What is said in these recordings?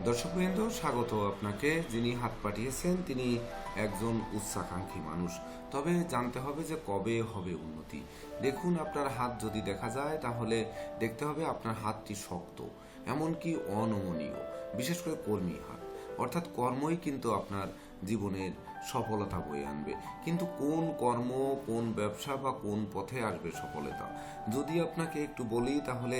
দর্শকবৃন্দ, স্বাগত আপনাকে। যিনি হাত পাঠিয়েছেন তিনি একজন উচ্চাকাঙ্ক্ষী মানুষ। তবে জানতে হবে যে কবে হবে উন্নতি। দেখুন, আপনার হাত যদি দেখা যায় তাহলে দেখতে হবে আপনার হাতটি শক্ত, এমনকি অনমনীয়, বিশেষ করে কর্মী হাত। অর্থাৎ কর্মই কিন্তু আপনার জীবনের সফলতা বয়ে আনবে। কিন্তু কোন কর্ম, কোন ব্যবসা বা কোন পথে আসবে সফলতা, যদি আপনাকে একটু বলি তাহলে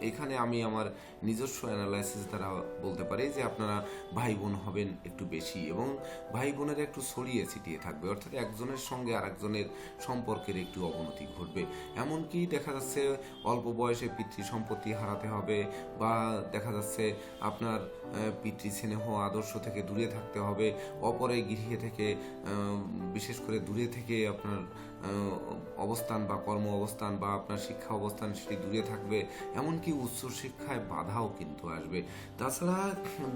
এখানে আমি আমার নিজস্ব অ্যানালাইসিস দ্বারা বলতে পারি যে আপনারা ভাই বোন হবেন একটু বেশি, এবং ভাই বোনের একটু ছড়িয়ে ছিটিয়ে থাকবে। অর্থাৎ একজনের সঙ্গে আরেকজনের সম্পর্কের একটু অবনতি ঘটবে। এমনকি দেখা যাচ্ছে অল্প বয়সে পিতৃ সম্পত্তি হারাতে হবে, বা দেখা যাচ্ছে আপনার পিতৃ স্নেহ আদর্শ থেকে দূরে থাকতে হবে, অপরের গৃহে থেকে বিশেষ করে দূরে থেকে আপনার অবস্থান বা কর্ম অবস্থান বা আপনার শিক্ষা অবস্থান সেটি দূরে থাকবে। এমনকি উচ্চশিক্ষায় বাধাও কিন্তু আসবে। তাছাড়া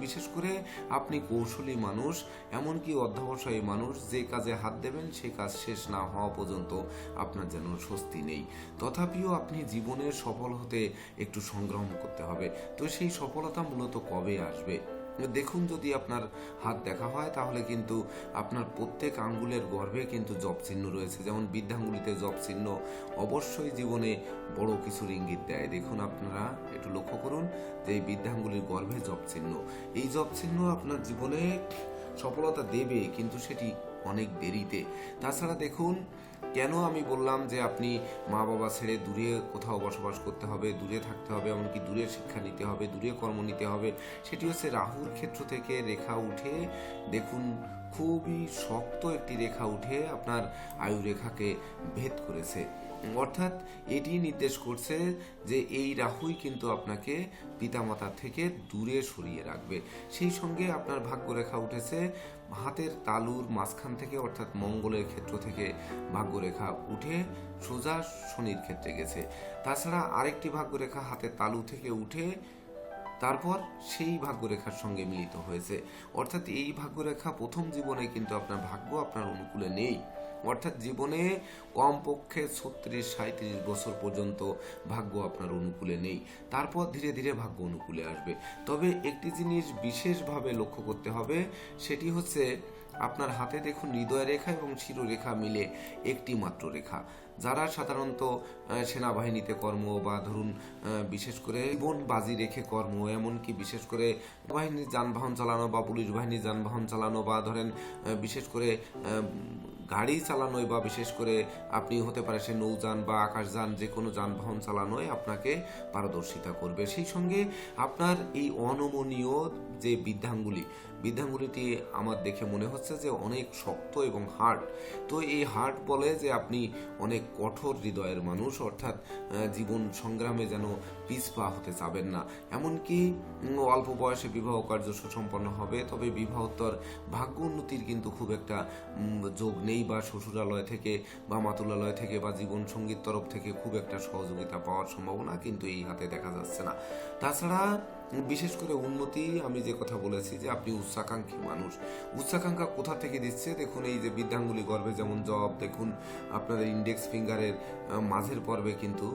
বিশেষ করে আপনি কৌশলী মানুষ, এমনকি অধ্যবসায়ী মানুষ, যে কাজে হাত দেবেন সেই কাজ শেষ না হওয়া পর্যন্ত আপনার যেন স্বস্তি নেই। তথাপিও আপনি জীবনে সফল হতে একটু সংগ্রাম করতে হবে। তো সেই সফলতা মূলত কবে আসবে? দেখুন, যদি আপনার হাত দেখা হয় তাহলে কিন্তু আপনার প্রত্যেক আঙ্গুলের গর্ভে কিন্তু জপ চিহ্ন রয়েছে। যেমন বৃদ্ধাঙ্গুলিতে জপ চিহ্ন অবশ্যই জীবনে বড় কিছুর ইঙ্গিত দেয়। দেখুন, আপনারা একটু লক্ষ্য করুন যে এই বৃদ্ধাঙ্গুলির গর্ভে জপ চিহ্ন, এই জপ চিহ্ন আপনার জীবনে সফলতা দেবে, কিন্তু সেটি অনেক দেরিতে। তাছাড়া দেখুন, কেন আমি বললাম যে আপনি মা বাবা ছেড়ে দূরে কোথাও বসবাস করতে হবে, দূরে থাকতে হবে, এমনকি দূরে শিক্ষা নিতে হবে, দূরে কর্ম নিতে হবে, সেটি হচ্ছে রাহুর ক্ষেত্র থেকে রেখা উঠে, দেখুন খুবই শক্ত একটি রেখা উঠে আপনার আয়ু রেখাকে ভেদ করেছে। অর্থাৎ এটি নির্দেশ করছে যে এই রাহুই কিন্তু আপনাকে পিতামাতা থেকে দূরে সরিয়ে রাখবে। সেই সঙ্গে আপনার ভাগ্যরেখা উঠেছে হাতের তালুর মাঝখান থেকে, অর্থাৎ মঙ্গলের ক্ষেত্র থেকে ভাগ্যরেখা উঠে সোজা শনির ক্ষেত্রে গেছে। তাছাড়া আরেকটি ভাগ্যরেখা হাতের তালু থেকে উঠে তারপর সেই ভাগ্যরেখার সঙ্গে মিলিত হয়েছে। অর্থাৎ এই ভাগ্যরেখা প্রথম জীবনে কিন্তু আপনার ভাগ্য আপনার অনুকূলে নেই। অর্থাৎ জীবনে কমপক্ষে 36-37 বছর পর্যন্ত ভাগ্য আপনার অনুকূলে নেই। তারপর ধীরে ধীরে ভাগ্য অনুকূলে আসবে। তবে একটি জিনিস বিশেষভাবে লক্ষ্য করতে হবে, সেটি হচ্ছে আপনার হাতে দেখুন হৃদয় রেখা এবং শিরোরেখা মিলে একটি মাত্র রেখা। যারা সাধারণত সেনাবাহিনীতে কর্ম, বা ধরুন বিশেষ করে জীবন বাজি রেখে কর্ম, এমনকি বিশেষ করে বাহিনীর যানবাহন চালানো বা পুলিশ বাহিনীর যানবাহন চালানো, বা ধরেন বিশেষ করে গাড়ি চালানোয়, বা বিশেষ করে আপনি হতে পারে সে নৌযান বা আকাশযান, যে কোনো যানবাহন চালানোয় আপনাকে পারদর্শিতা করবে। সেই সঙ্গে আপনার এই অনমনীয় যে বৃদ্ধাঙ্গুলিটি আমার দেখে মনে হচ্ছে যে অনেক শক্ত এবং হার্ড। তো এই হার্ড বলে যে আপনি অনেক কঠোর হৃদয়ের মানুষ, অর্থাৎ জীবন সংগ্রামে যেন পিছপা হতে চাবেন না। এমনকি অল্প বয়সে বিবাহ কার্য সুসম্পন্ন হবে, তবে বিবাহোত্তর ভাগ্য উন্নতির কিন্তু খুব একটা যোগ নেই, বা শ্বশুরালয় থেকে বা মাতুলালয় থেকে বা জীবন সঙ্গীর তরফ থেকে খুব একটা সহযোগিতা পাওয়ার সম্ভাবনা কিন্তু এই হাতে দেখা যাচ্ছে না। তাছাড়া বিশেষ করে উন্নতি, আমি যে কথা বলেছি যে আপনি উচ্চাকাঙ্ক্ষী মানুষ, উচ্চাকাঙ্ক্ষা কোথা থেকে দিচ্ছে দেখুন। এই যে বৃদ্ধাঙ্গুলি গর্ভে যেমন জব, দেখুন আপনাদের ইন্ডেক্স ফিঙ্গারের মাঝের পর্বে কিন্তু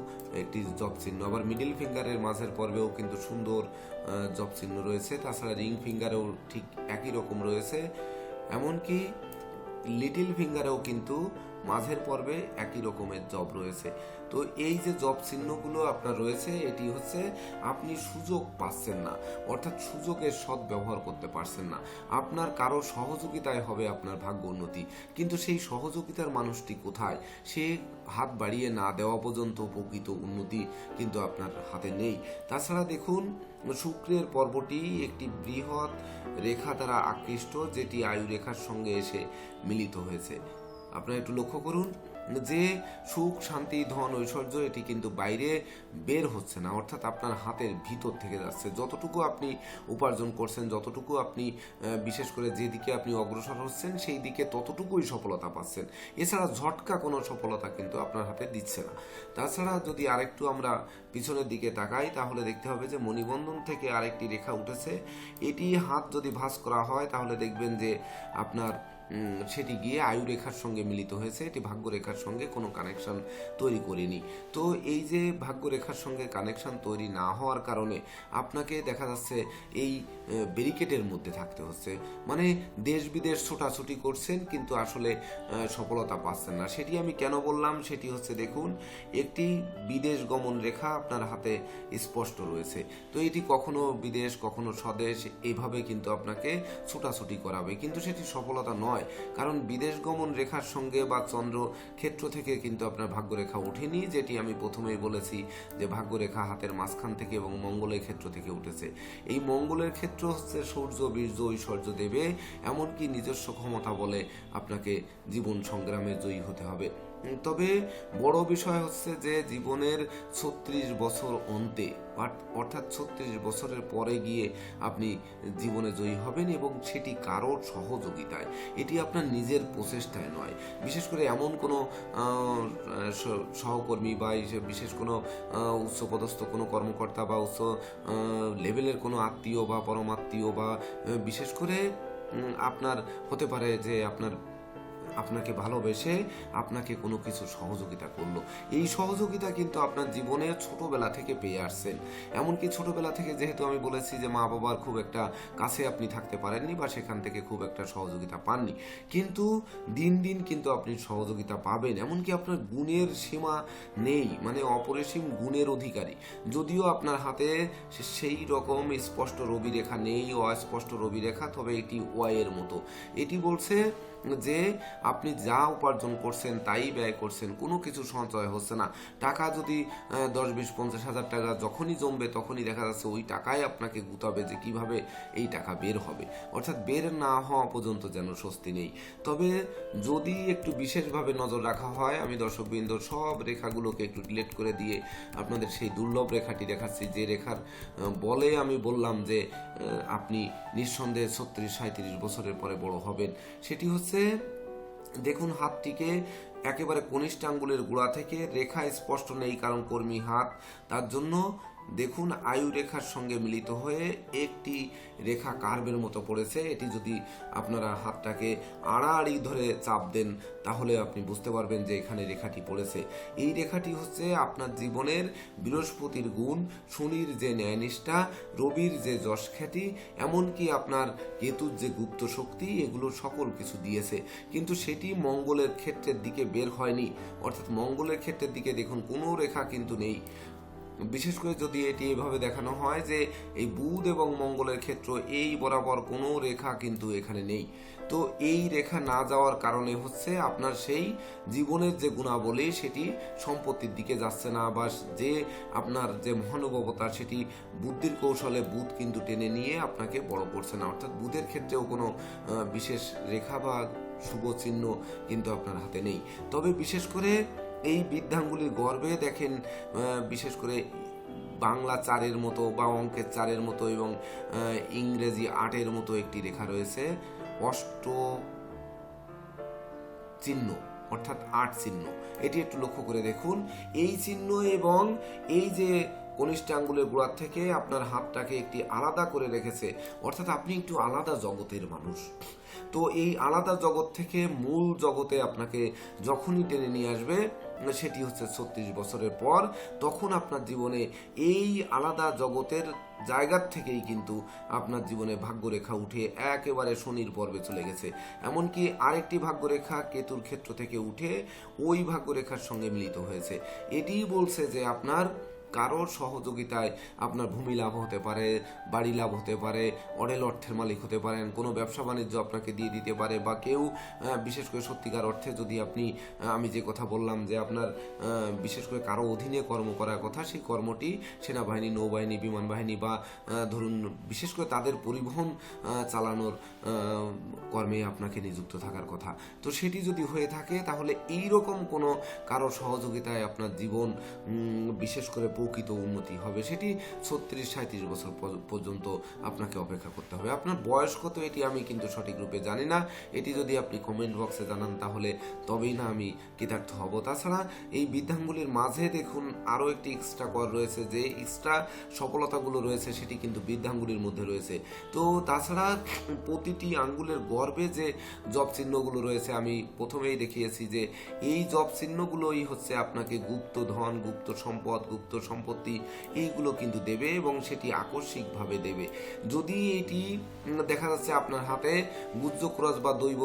একটি জব চিহ্ন, আবার মিডিল ফিঙ্গারের মাঝের পর্বেও কিন্তু সুন্দর জব চিহ্ন রয়েছে। তাছাড়া রিং ফিঙ্গারেও ঠিক একই রকম রয়েছে, এমনকি লিটিল ফিঙ্গারেও কিন্তু মাঝের পর্বে একই রকমের জব রয়েছে। তো এই যে জব চিহ্নগুলো আপনার রয়েছে, এটি হচ্ছে আপনি সুযোগ পাচ্ছেন না, অর্থাৎ সুযোগের সৎ ব্যবহার করতে পারছেন না। আপনার কারো সহযোগিতায় হবে আপনার ভাগ্য উন্নতি, কিন্তু সেই সহযোগিতার মানুষটি কোথায়? সে হাত বাড়িয়ে না দেওয়া পর্যন্ত প্রকৃত উন্নতি কিন্তু আপনার হাতে নেই। তাছাড়া দেখুন, শুক্রের পর্বটি একটি বৃহৎ রেখা দ্বারা আকৃষ্ট, যেটি আয়ু রেখার সঙ্গে এসে মিলিত হয়েছে। আপনারা একটু লক্ষ্য করুন যে সুখ, শান্তি, ধন, ঐশ্বর্য এটি কিন্তু বাইরে বের হচ্ছে না, অর্থাৎ আপনার হাতের ভিতর থেকে যাচ্ছে। যতটুকু আপনি উপার্জন করছেন, যতটুকু আপনি বিশেষ করে যেদিকে আপনি অগ্রসর হচ্ছেন সেই দিকে ততটুকুই সফলতা পাচ্ছেন। এছাড়া ঝটকা কোনো সফলতা কিন্তু আপনার হাতে দিচ্ছে না। তাছাড়া যদি আরেকটু আমরা পিছনের দিকে তাকাই তাহলে দেখতে হবে যে মণিবন্ধন থেকে আরেকটি রেখা উঠেছে। এটি হাত যদি ভাঁজ করা হয় তাহলে দেখবেন যে আপনার সেটি গিয়ে আয়ু রেখার সঙ্গে মিলিত হয়েছে, এটি ভাগ্য রেখার সঙ্গে কোনো কানেকশন তৈরি করেনি। তো এই যে ভাগ্য রেখার সঙ্গে কানেকশন তৈরি না হওয়ার কারণে আপনাকে দেখা যাচ্ছে এই ব্যারিকেডের মধ্যে থাকতে হচ্ছে, মানে দেশ বিদেশ ছোটাছুটি করছেন কিন্তু আসলে সফলতা পাচ্ছেন না। সেটি আমি কেন বললাম, সেটি হচ্ছে দেখুন একটি বিদেশ গমন রেখা আপনার হাতে স্পষ্ট রয়েছে। তো এটি কখনো বিদেশ কখনো স্বদেশ এইভাবে কিন্তু আপনাকে ছোটাছুটি করাবে, কিন্তু সেটি সফলতা নয়, কারণ বিদেশ গমন রেখার সঙ্গে বা চন্দ্র ক্ষেত্র থেকে কিন্তু আপনার ভাগ্যরেখা ওঠেনি, যেটি আমি প্রথমেই বলেছি যে ভাগ্যরেখা হাতের মাঝখান থেকে এবং মঙ্গলের ক্ষেত্র থেকে উঠেছে। এই মঙ্গলের ক্ষেত্র হচ্ছে সূর্য বীর্য ঐশ্বর্য দেবে, এমনকি নিজস্ব ক্ষমতা বলে আপনাকে জীবন সংগ্রামে জয়ী হতে হবে। তবে বড় বিষয় হচ্ছে যে জীবনের 36 বছর অন্তে অর্থাৎ 36 বছরের পরে গিয়ে আপনি জীবনে জয়ী হবেন, এবং সেটি কারোর সহযোগিতায়, এটি আপনার নিজের প্রচেষ্টায় নয়। বিশেষ করে এমন কোনো সহকর্মী বা বিশেষ কোনো উচ্চপদস্থ কোনো কর্মকর্তা বা উচ্চ লেভেলের কোনো আত্মীয় বা পরমাত্মীয় বা বিশেষ করে আপনার হতে পারে যে আপনাকে ভালোবেসে আপনাকে কোনো কিছু সহযোগিতা করলো। এই সহযোগিতা কিন্তু আপনার জীবনে ছোটবেলা থেকে পেয়ে আসছেন, এমনকি ছোটবেলা থেকে যেহেতু আমি বলেছি যে মা বাবার খুব একটা কাছে আপনি থাকতে পারেননি বা সেখান থেকে খুব একটা সহযোগিতা পাননি, কিন্তু দিন দিন কিন্তু আপনি সহযোগিতা পাবেন। এমনকি আপনার গুণের সীমা নেই, মানে অপরিসীম গুণের অধিকারী। যদিও আপনার হাতে সেই রকম স্পষ্ট রবি রেখা নেই, অস্পষ্ট রবি রেখা, তবে এটি ওয়াইয়ের মতো। এটি বলছে যে আপনি যা উপার্জন করছেন তাই ব্যয় করছেন, কোনো কিছু সঞ্চয় হচ্ছে না। টাকা যদি 10-20-50 হাজার টাকা যখনই জমবে তখনই দেখা যাচ্ছে ওই টাকায় আপনাকে গুতাবে যে কিভাবে এই টাকা বের হবে, অর্থাৎ বের না হওয়া পর্যন্ত যেন স্বস্তি নেই। তবে যদি একটু বিশেষভাবে নজর রাখা হয়, আমি দর্শকবৃন্দ সব রেখাগুলোকে একটু ডিলিট করে দিয়ে আপনাদের সেই দুর্লভ রেখাটি দেখাচ্ছি, যে রেখার বলে আমি বললাম যে আপনি নিঃসন্দেহে 36-37 বছরের পরে বড় হবেন। সেটি হচ্ছে দেখুন হাতটিকে একেবারে কনিষ্ঠ আঙ্গুলের গোড়া থেকে রেখা স্পষ্ট নেই, কারণ কর্মী হাত, তার জন্য দেখুন আয়ু রেখার সঙ্গে মিলিত হয়ে একটি রেখা কার্ভের মতো পড়েছে। এটি যদি আপনারা হাতটাকে আড়াআড়ি ধরে চাপ দেন তাহলে আপনি বুঝতে পারবেন যে এখানে রেখাটি পড়েছে। এই রেখাটি হচ্ছে আপনার জীবনের বৃহস্পতির গুণ, শনির যে ন্যায়নিষ্ঠা, রবির যে যশ খ্যাতি, এমনকি আপনার কেতুর যে গুপ্ত শক্তি, এগুলো সকল কিছু দিয়েছে, কিন্তু সেটি মঙ্গলের ক্ষেত্রের দিকে বের হয়নি। অর্থাৎ মঙ্গলের ক্ষেত্রের দিকে দেখুন কোনো রেখা কিন্তু নেই। বিশেষ করে যদি এটি এভাবে দেখানো হয় যে এই বুধ এবং মঙ্গলের ক্ষেত্র এই বরাবর কোনো রেখা কিন্তু এখানে নেই। তো এই রেখা না যাওয়ার কারণে হচ্ছে আপনার সেই জীবনের যে গুণাবলী সেটি সম্পত্তির দিকে যাচ্ছে না, বা যে আপনার যে মহানুভবতা সেটি বুদ্ধির কৌশলে বুধ কিন্তু টেনে নিয়ে আপনাকে বড় করছে না। অর্থাৎ বুধের ক্ষেত্রেও কোনো বিশেষ রেখা বা শুভ চিহ্ন কিন্তু আপনার হাতে নেই। তবে বিশেষ করে এই বৃদ্ধাঙ্গুলির গর্ভে দেখেন বিশেষ করে বাংলা 4-এর মতো বা অঙ্কের 4-এর মতো এবং ইংরেজি 8-এর মতো একটি রেখা রয়েছে, অষ্ট চিহ্ন অর্থাৎ 8 চিহ্ন। এটি একটু লক্ষ্য করে দেখুন, এই চিহ্ন এবং এই যে কনিষ্ঠ আঙ্গুলের গোড়ার থেকে আপনার হাতটাকে একটি আলাদা করে রেখেছে, অর্থাৎ আপনি একটু আলাদা জগতের মানুষ। তো এই আলাদা জগৎ থেকে মূল জগতে আপনাকে যখনই টেনে নিয়ে আসবে সেটি হচ্ছে 36 বছরের পর। তখন আপনার জীবনে এই আলাদা জগতের জায়গার থেকেই কিন্তু আপনার জীবনে ভাগ্যরেখা উঠে একেবারে শনির পর্বে চলে গেছে। এমনকি আরেকটি ভাগ্যরেখা কেতুর ক্ষেত্র থেকে উঠে ওই ভাগ্যরেখার সঙ্গে মিলিত হয়েছে। এটিই বলছে যে আপনার কারোর সহযোগিতায় আপনার ভূমি লাভ হতে পারে, বাড়ি লাভ হতে পারে, অঢেল অর্থের মালিক হতে পারেন, কোনো ব্যবসা বাণিজ্য আপনাকে দিয়ে দিতে পারে, বা কেউ বিশেষ করে সত্যিকার অর্থে যদি আপনি আমি যে কথা বললাম যে আপনার বিশেষ করে কারো অধীনে কর্ম করার কথা, সেই কর্মটি সেনাবাহিনী, নৌবাহিনী, বিমান বাহিনী বা ধরুন বিশেষ করে তাদের পরিবহন চালানোর কর্মে আপনাকে নিযুক্ত থাকার কথা। তো সেটি যদি হয়ে থাকে তাহলে এই রকম কোনো কারো সহযোগিতায় আপনার জীবন বিশেষ করে প্রকৃত উন্নতি হবে সেটি 36-37 বছর পর্যন্ত আপনাকে অপেক্ষা করতে হবে। আপনার বয়স কত এটি আমি কিন্তু সঠিক রূপে জানি না, এটি যদি আপনি কমেন্ট বক্সে জানান তাহলে তবেই না আমি কৃতার্থ হব। তাছাড়া এই বৃদ্ধাঙ্গুলির মাঝে দেখুন আরও একটি এক্সট্রা কর রয়েছে, যে এক্সট্রা সফলতাগুলো রয়েছে সেটি কিন্তু বৃদ্ধাঙ্গুলির মধ্যে রয়েছে। তো তাছাড়া প্রতিটি আঙ্গুলের গর্ভে যে জব চিহ্নগুলো রয়েছে আমি প্রথমেই দেখিয়েছি যে এই জব চিহ্নগুলোই হচ্ছে আপনাকে গুপ্ত ধন, গুপ্ত সম্পদ, গুপ্ত সম্পত্তি এইগুলো কিন্তু দেবে এবং সেটি আকস্মিকভাবে দেবে। যদি এটি দেখা যাচ্ছে আপনার হাতে গুজ্জ ক্রস বা দৈব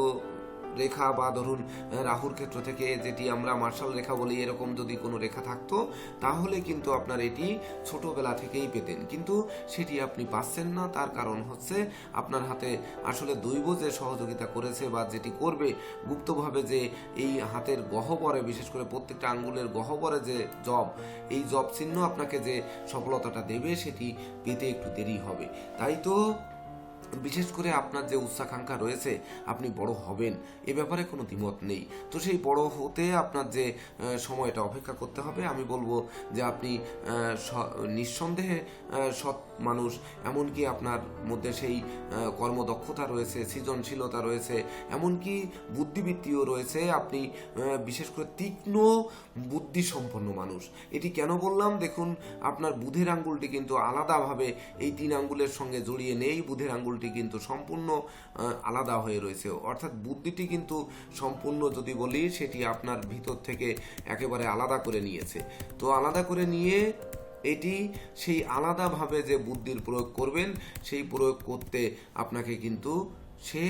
রেখা বা ধরুন রাহুর ক্ষেত্র থেকে যেটি আমরা মার্শাল রেখা বলি, এরকম যদি কোনো রেখা থাকতো তাহলে কিন্তু আপনার এটি ছোটবেলা থেকেই পেতেন, কিন্তু সেটি আপনি পাচ্ছেন না। তার কারণ হচ্ছে আপনার হাতে আসলে দৈব যে সহযোগিতা করেছে বা যেটি করবে গুপ্তভাবে, যে এই হাতের গহ্বরে বিশেষ করে প্রত্যেকটা আঙ্গুলের গহ্বরে যে জব, এই জব চিহ্ন আপনাকে যে সফলতাটা দেবে সেটি পেতে একটু দেরি হবে। তাই তো বিশেষ করে আপনার যে উচ্চাকাঙ্ক্ষা রয়েছে আপনি বড় হবেন এ ব্যাপারে কোনো দ্বিমত নেই। তো সেই বড় হতে আপনার যে সময়টা অপেক্ষা করতে হবে, আমি বলবো যে আপনি নিঃসন্দেহে সৎ মানুষ, এমনকি আপনার মধ্যে সেই কর্মদক্ষতা রয়েছে, সৃজনশীলতা রয়েছে, এমনকি বুদ্ধিবৃত্তিও রয়েছে। আপনি বিশেষ করে তীক্ষ্ণ বুদ্ধিসম্পন্ন মানুষ। এটি কেন বললাম, দেখুন আপনার বুধের আঙ্গুলটি কিন্তু আলাদাভাবে এই 3 আঙ্গুলের সঙ্গে জড়িয়ে নেই, বুধের আঙ্গুলটি কিন্তু সম্পূর্ণ আলাদা হয়ে রয়েছে, অর্থাৎ বুদ্ধিটি কিন্তু সম্পূর্ণ যদি বলি সেটি আপনার ভিতর থেকে একেবারে আলাদা করে নিয়েছে। তো আলাদা করে নিয়ে এটি সেই আলাদাভাবে যে বুদ্ধির প্রয়োগ করবেন সেই প্রয়োগ করতে আপনাকে কিন্তু সে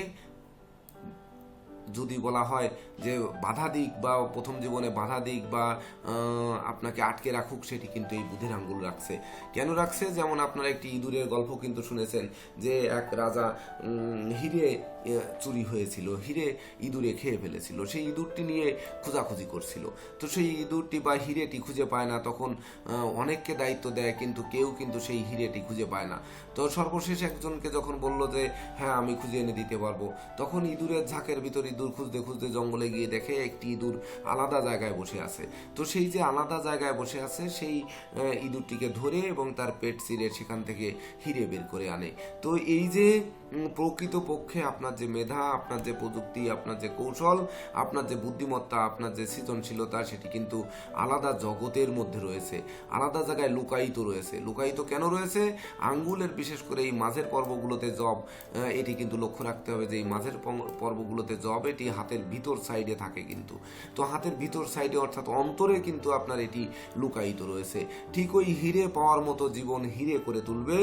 যদি বলা হয় যে বাধা দিক বা প্রথম জীবনে বাধা দিক বা আপনাকে আটকে রাখুক, সেটি কিন্তু এই বুধের আঙ্গুল রাখছে। কেন রাখছে? যেমন আপনারা একটি ইঁদুরের গল্প কিন্তু শুনেছেন যে এক রাজা হিরে চুরি হয়েছিল, হিরে ইঁদুরে খেয়ে ফেলেছিল, সেই ইঁদুরটি নিয়ে খোঁজাখুঁজি করছিল। তো সেই ইঁদুরটি বা হিরেটি খুঁজে পায় না, তখন অনেককে দায়িত্ব দেয় কিন্তু কেউ কিন্তু সেই হিরেটি খুঁজে পায় না। তো সর্বশেষ একজনকে যখন বলল যে হ্যাঁ আমি খুঁজে এনে দিতে পারবো, তখন ইঁদুরের ঝাঁকের ভিতর ইঁদুর খুঁজতে খুঁজতে জঙ্গলে গিয়ে দেখে একটি ইঁদুর আলাদা জায়গায় বসে আছে। তো সেই যে আলাদা জায়গায় বসে আছে সেই ইঁদুরটিকে ধরে এবং তার পেট চিরে সেখান থেকে হিরে বের করে আনে। তো এই যে প্রকৃতপক্ষে আপনার যে মেধা, আপনার যে প্রযুক্তি, আপনার যে কৌশল, আপনার যে বুদ্ধিমত্তা, আপনার যে সৃজনশীলতা, সেটি কিন্তু আলাদা জগতের মধ্যে রয়েছে, আলাদা জায়গায় লুকায়িত রয়েছে। লুকায়িত কেন রয়েছে? আঙ্গুলের বিশেষ করে এই মাঝের পর্বগুলোতে জব, এটি কিন্তু লক্ষ্য রাখতে হবে যে এই মাঝের পর্বগুলোতে জব এটি হাতের ভিতর সাইডে থাকে, কিন্তু তো হাতের ভিতর সাইডে অর্থাৎ অন্তরে কিন্তু আপনার এটি লুকায়িত রয়েছে। ঠিক ওই হিরে পাওয়ার মতো জীবন হিরে করে তুলবে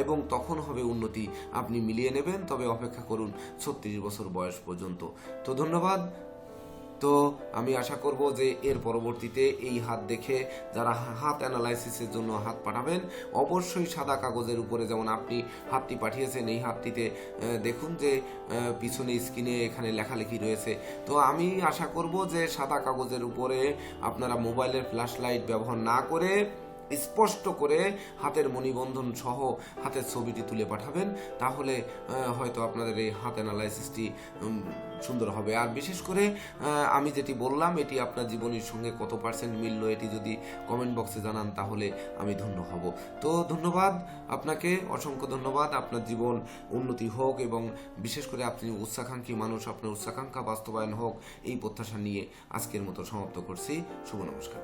এবং তখন হবে উন্নতি, আপনি মিলিয়ে নেবেন। তবে অপেক্ষা করুন 36 বছর বয়স পর্যন্ত। তো ধন্যবাদ। তো আমি আশা করব যে এর পরবর্তীতে এই হাত দেখে যারা হাত অ্যানালাইসিসের জন্য হাত পাঠাবেন অবশ্যই সাদা কাগজের উপরে, যেমন আপনি হাতটি পাঠিয়েছেন এই হাতটিতে দেখুন যে পিছনে স্ক্রিনে এখানে লেখালেখি রয়েছে। তো আমি আশা করব যে সাদা কাগজের উপরে আপনারা মোবাইলের ফ্ল্যাশ লাইট ব্যবহার না করে স্পষ্ট করে হাতের মণিবন্ধন সহ হাতের ছবিটি তুলে পাঠাবেন, তাহলে হয়তো আপনাদের এই হাত অ্যানালাইসিসটি সুন্দর হবে। আর বিশেষ করে আমি যেটি বললাম এটি আপনার জীবনের সঙ্গে কত পার্সেন্ট মিলল এটি যদি কমেন্ট বক্সে জানান তাহলে আমি ধন্য হব। তো ধন্যবাদ আপনাকে, অসংখ্য ধন্যবাদ। আপনার জীবন উন্নতি হোক এবং বিশেষ করে আপনি উচ্চাকাঙ্ক্ষী মানুষ, আপনার উচ্চাকাঙ্ক্ষা বাস্তবায়ন হোক এই প্রত্যাশা নিয়ে আজকের মতো সমাপ্ত করছি। শুভ নমস্কার।